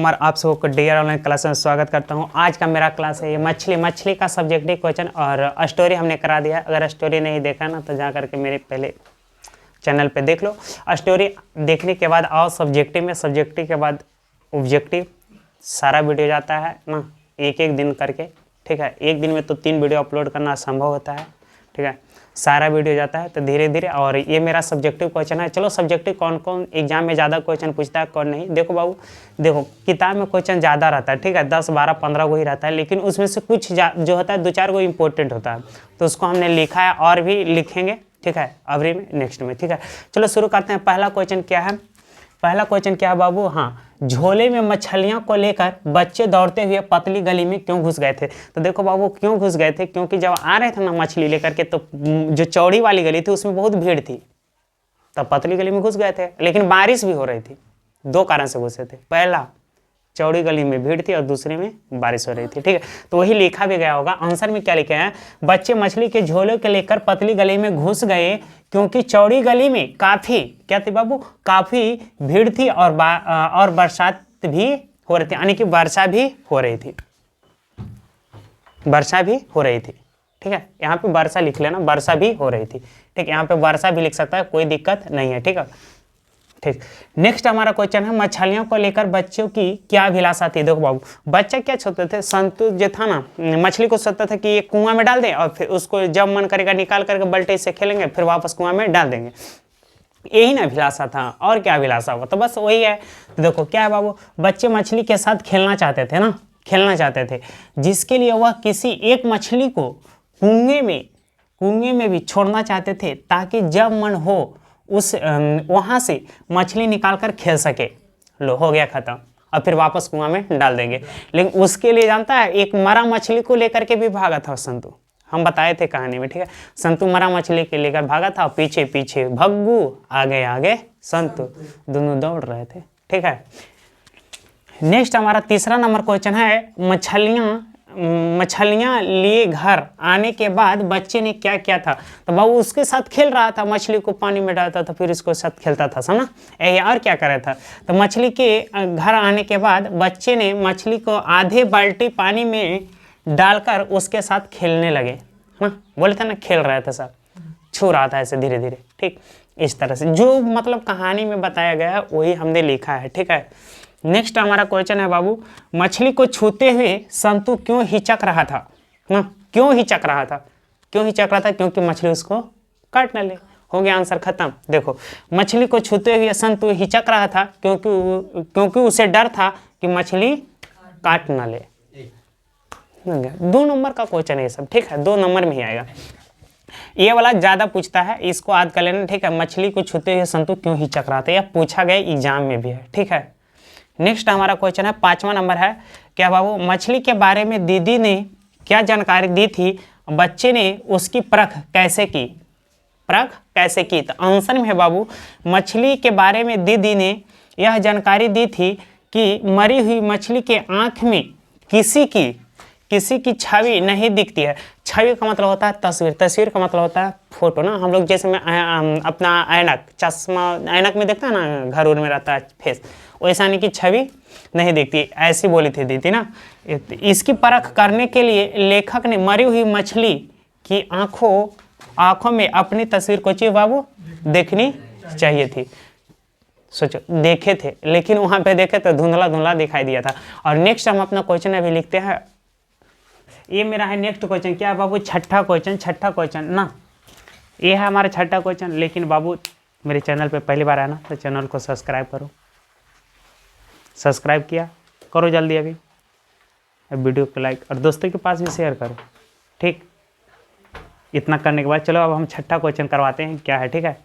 कुमार आप सबको dear online class में स्वागत करता हूं। आज का मेरा क्लास है ये मछली का सब्जेक्टिव क्वेश्चन और स्टोरी हमने करा दिया। अगर स्टोरी नहीं देखा ना तो जा करके मेरे पहले चैनल पे देख लो। स्टोरी देखने के बाद आओ सब्जेक्टिव में, सब्जेक्टिव के बाद ऑब्जेक्टिव, सारा वीडियो जाता है ना एक एक दिन करके। ठीक है, एक दिन में तो 3 वीडियो अपलोड करना संभव होता है। ठीक है, सारा वीडियो जाता है तो धीरे धीरे। और ये मेरा सब्जेक्टिव क्वेश्चन है। चलो सब्जेक्टिव कौन कौन एग्जाम में ज़्यादा क्वेश्चन पूछता है कौन नहीं। देखो बाबू, देखो किताब में क्वेश्चन ज़्यादा रहता है। ठीक है, 10 12 15 को ही रहता है, लेकिन उसमें से कुछ जो होता है 2-4 को इम्पोर्टेंट होता है, तो उसको हमने लिखा है और भी लिखेंगे। ठीक है, अवरी में नेक्स्ट में। ठीक है, चलो शुरू करते हैं। पहला क्वेश्चन क्या है? पहला क्वेश्चन क्या है बाबू? हाँ, झोले में मछलियों को लेकर बच्चे दौड़ते हुए पतली गली में क्यों घुस गए थे? तो देखो बाबू, क्यों घुस गए थे? क्योंकि जब आ रहे थे ना मछली लेकर के, तो जो चौड़ी वाली गली थी उसमें बहुत भीड़ थी, तब पतली गली में घुस गए थे। लेकिन बारिश भी हो रही थी, 2 कारण से घुसे थे। पहला, चौड़ी गली में भीड़ थी और दूसरे में बारिश हो रही थी। ठीक है, तो वही लिखा भी गया होगा। आंसर में क्या लिखे हैं? बच्चे मछली के झोले को लेकर पतली गली में घुस गए क्योंकि चौड़ी गली में काफ़ी क्या थी बाबू? काफ़ी भीड़ थी और बरसात भी हो रही थी, यानी कि वर्षा भी हो रही थी। वर्षा भी हो रही थी। ठीक है, यहाँ पे वर्षा लिख लेना, वर्षा भी हो रही थी। ठीक, यहाँ पे वर्षा भी लिख सकता है, कोई दिक्कत नहीं है। ठीक है, ठीक। नेक्स्ट हमारा क्वेश्चन है, मछलियों को लेकर बच्चों की क्या अभिलाषा थी? देखो बाबू, बच्चे क्या सोचते थे? संतु जो था ना, मछली को सोचता था कि ये कुआं में डाल दें और फिर उसको जब मन करेगा निकाल करके बल्टे से खेलेंगे, फिर वापस कुआं में डाल देंगे। यही ना अभिलाषा था, और क्या अभिलाषा हुआ? तो बस वही है। तो देखो क्या है बाबू, बच्चे मछली के साथ खेलना चाहते थे ना, खेलना चाहते थे, जिसके लिए वह किसी एक मछली को कुएं में भी छोड़ना चाहते थे, ताकि जब मन हो उस वहाँ से मछली निकाल कर खेल सके। लो, हो गया खत्म, और फिर वापस कुआं में डाल देंगे। लेकिन उसके लिए जानता है, एक मरा मछली को लेकर के भी भागा था संतु। हम बताए थे कहानी में। ठीक है, संतु मरा मछली के लेकर भागा था, पीछे पीछे भग्गू, आगे आगे संतु, दोनों दौड़ रहे थे। ठीक है, नेक्स्ट हमारा तीसरा नंबर क्वेश्चन है, मछलियाँ लिए घर आने के बाद बच्चे ने क्या किया था? तो बाबू उसके साथ खेल रहा था, मछली को पानी में डालता था, फिर इसको साथ खेलता था, समझा? और क्या कर रहा था? तो मछली के घर आने के बाद बच्चे ने मछली को आधे बाल्टी पानी में डालकर उसके साथ खेलने लगे। हाँ, बोले थे ना, खेल रहा था, सब छू रहा था ऐसे धीरे धीरे। ठीक, इस तरह से जो मतलब कहानी में बताया गया है वही हमने लिखा है। ठीक है, नेक्स्ट हमारा क्वेश्चन है बाबू, मछली को छूते हुए संतु क्यों हिचक रहा था? ना, क्यों हिचक रहा था? क्यों हिचक रहा था? क्योंकि मछली उसको काट न ले। हो गया, आंसर खत्म। देखो, मछली को छूते हुए संतु हिचक रहा था क्योंकि उसे डर था कि मछली काट न ले। 2 नंबर का क्वेश्चन है ये सब। ठीक है, 2 नंबर में ही आएगा। ये वाला ज़्यादा पूछता है, इसको याद कर लेना। ठीक है, मछली को छूते हुए संतु क्यों हिचक रहा था, यह पूछा गया एग्जाम में भी है। ठीक है, नेक्स्ट हमारा क्वेश्चन है, 5वां नंबर है, क्या बाबू, मछली के बारे में दीदी ने क्या जानकारी दी थी? बच्चे ने उसकी परख कैसे की? परख कैसे की? तो आंसर में है बाबू, मछली के बारे में दीदी ने यह जानकारी दी थी कि मरी हुई मछली के आँख में किसी की छवि नहीं दिखती है। छवि का मतलब होता है तस्वीर, तस्वीर का मतलब होता है फोटो ना। हम लोग जैसे में अपना ऐनक, चश्मा, ऐनक में देखता है ना, घर उर में रहता है फेस, वैसा नहीं कि छवि नहीं दिखती, ऐसी बोली थी दीदी ना। इसकी परख करने के लिए लेखक ने मरी हुई मछली की आँखों में अपनी तस्वीर को चाहिए बाबू देखनी चाहिए थी। सोचो, देखे थे, लेकिन वहाँ पे देखे तो धुंधला धुंधला दिखाई दिया था। और नेक्स्ट हम अपना क्वेश्चन अभी लिखते हैं। ये मेरा है नेक्स्ट क्वेश्चन, क्या है बाबू? छठा क्वेश्चन ना, ये है हमारा छठा क्वेश्चन। लेकिन बाबू मेरे चैनल पे पहली बार आया ना, तो चैनल को सब्सक्राइब करो। सब्सक्राइब किया करो जल्दी, अभी वीडियो को लाइक और दोस्तों के पास भी शेयर करो। ठीक, इतना करने के बाद चलो अब हम छठा क्वेश्चन करवाते हैं, क्या है? ठीक है,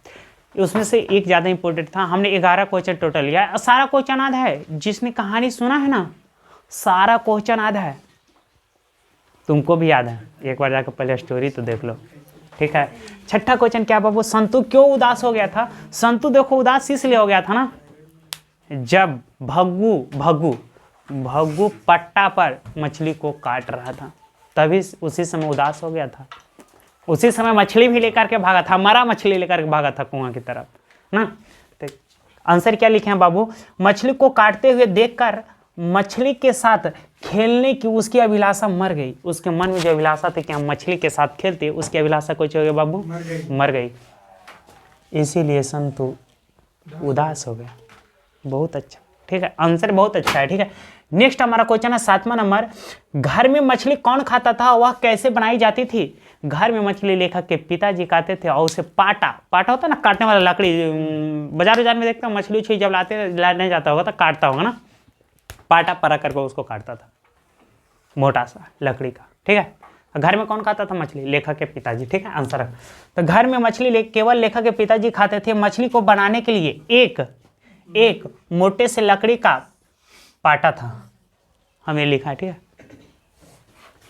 उसमें से एक ज़्यादा इंपॉर्टेंट था। हमने 11 क्वेश्चन टोटल लिया है, सारा क्वेश्चन आधा है। जिसने कहानी सुना है ना, सारा क्वेश्चन आधा है, तुमको भी याद है। एक बार जाकर पहले स्टोरी तो देख लो। ठीक है, छठा क्वेश्चन क्या बाबू, संतु क्यों उदास हो गया था? संतु देखो उदास इसलिए हो गया था ना, जब भग्गू पट्टा पर मछली को काट रहा था, तभी उसी समय उदास हो गया था। उसी समय मछली भी लेकर के भागा था, मरा मछली लेकर के भागा था कुआं की तरफ ना। तो आंसर क्या लिखे हैं बाबू, मछली को काटते हुए देखकर मछली के साथ खेलने की उसकी अभिलाषा मर गई। उसके मन में जो अभिलाषा थी कि हम मछली के साथ खेलते, उसकी अभिलाषा कुछ हो गया बाबू, मर गई। इसीलिए संतु उदास हो गया। बहुत अच्छा, ठीक है, आंसर बहुत अच्छा है। ठीक है, नेक्स्ट हमारा क्वेश्चन है 7वां नंबर। घर में मछली कौन खाता था, वह कैसे बनाई जाती थी? घर में मछली लेखक के पिताजी खाते थे और उसे पाटा होता है ना, काटने वाला लकड़ी, बाजार में देखता मछली उछली जब लाने जाता होगा तो काटता होगा ना, पाटा परा करके उसको काटता था, मोटा सा लकड़ी का। ठीक है, घर में कौन खाता था मछली? लेखक के पिताजी। ठीक है, आंसर है। तो घर में मछली केवल लेखक के पिताजी खाते थे। मछली को बनाने के लिए एक मोटे से लकड़ी का पाटा था, हमें लिखा है। ठीक है,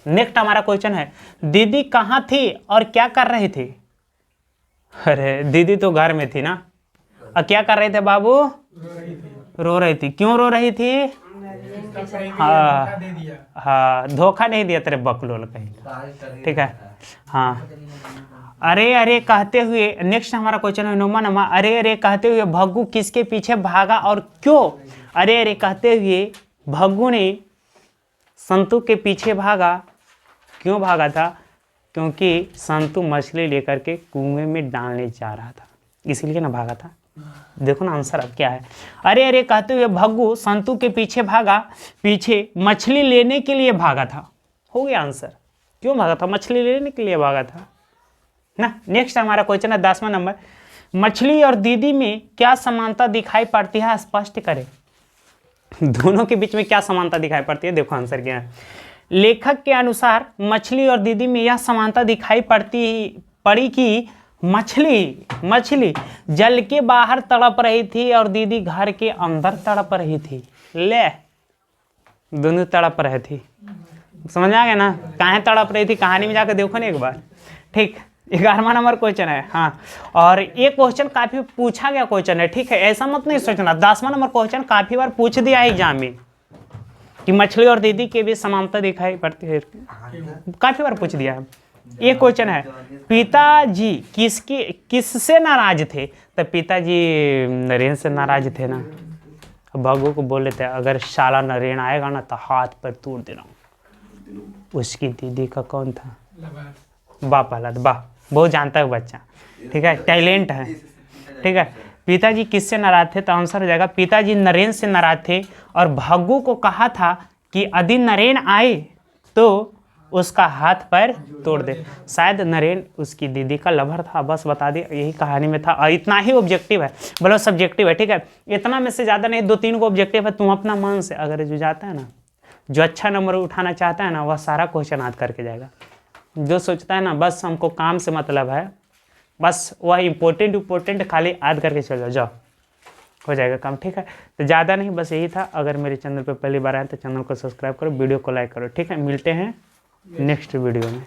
नेक्स्ट हमारा क्वेश्चन है, दीदी कहाँ थी और क्या कर रही थी? अरे दीदी तो घर में थी ना, और क्या कर रहे थे बाबू? रो रही थी। क्यों रो रही थी? हाँ, धोखा नहीं दिया तेरे बकलोल कहीं। ठीक है, हाँ। अरे कहते हुए, नेक्स्ट हमारा क्वेश्चन है 9वां नंबर। अरे कहते हुए भग्गू किसके पीछे भागा और क्यों? अरे कहते हुए भग्गू ने संतु के पीछे भागा। क्यों भागा था? क्योंकि संतु मछली लेकर के कुएं में डालने जा रहा था, इसलिए ना भागा था। देखो ना आंसर अब क्या है। अरे कहते हुए भग्गू संतु के पीछे भागा, पीछे मछली लेने के लिए भागा था। हो गया आंसर। क्यों भागा था? मछली लेने के लिए भागा था ना। नेक्स्ट हमारा क्वेश्चन है 10वां नंबर। मछली और दीदी में क्या समानता दिखाई पड़ती है, स्पष्ट करें। दोनों के बीच में क्या समानता दिखाई पड़ती है? देखो आंसर क्या है। लेखक के अनुसार मछली और दीदी में यह समानता दिखाई पड़ी कि मछली जल के बाहर तड़प रही थी और दीदी घर के अंदर तड़प रही थी। ले, दोनों तड़प रहे थी। समझ आ गया ना कहाँ तड़प रही थी? कहानी में जाकर देखो ना एक बार। ठीक, 11वां नंबर क्वेश्चन है। हाँ, और ये क्वेश्चन काफी पूछा गया क्वेश्चन है। ठीक है, ऐसा मत नहीं सोचना। 10वां नंबर क्वेश्चन काफी बार पूछ दिया है एग्जाम में कि मछली और दीदी के बीच समानता दिखाई पड़ती है, काफी बार पूछ दिया है। ये क्वेश्चन है, पिताजी किससे नाराज थे? तो पिताजी नरेन से नाराज थे ना। भग्गू को बोले थे अगर शाला नरेन आएगा ना तो हाथ पर तोड़ देना। उसकी दीदी का कौन था? बाप वाला। वाह, बहुत जानता है बच्चा। ठीक है, टैलेंट है। ठीक है, पिताजी किससे नाराज थे? तो आंसर हो जाएगा पिताजी नरेन से नाराज थे और भग्गू को कहा था कि यदि नरेन आए तो उसका हाथ पैर तोड़ दे। शायद नरेन उसकी दीदी का लवर था, बस बता दिया, यही कहानी में था। और इतना ही ऑब्जेक्टिव है, बोलो सब्जेक्टिव है। ठीक है, इतना में से ज़्यादा नहीं, 2-3 को ऑब्जेक्टिव है। तुम अपना मन से अगर जो जाता है ना, जो अच्छा नंबर उठाना चाहता है ना, वह सारा क्वेश्चन याद करके जाएगा। जो सोचता है ना बस हमको काम से मतलब है, बस वह इम्पोर्टेंट खाली याद करके चल जाओ, हो जाएगा काम। ठीक है, तो ज़्यादा नहीं, बस यही था। अगर मेरे चैनल पे पहली बार आए तो चैनल को सब्सक्राइब करो, वीडियो को लाइक करो। ठीक है, मिलते हैं नेक्स्ट वीडियो में।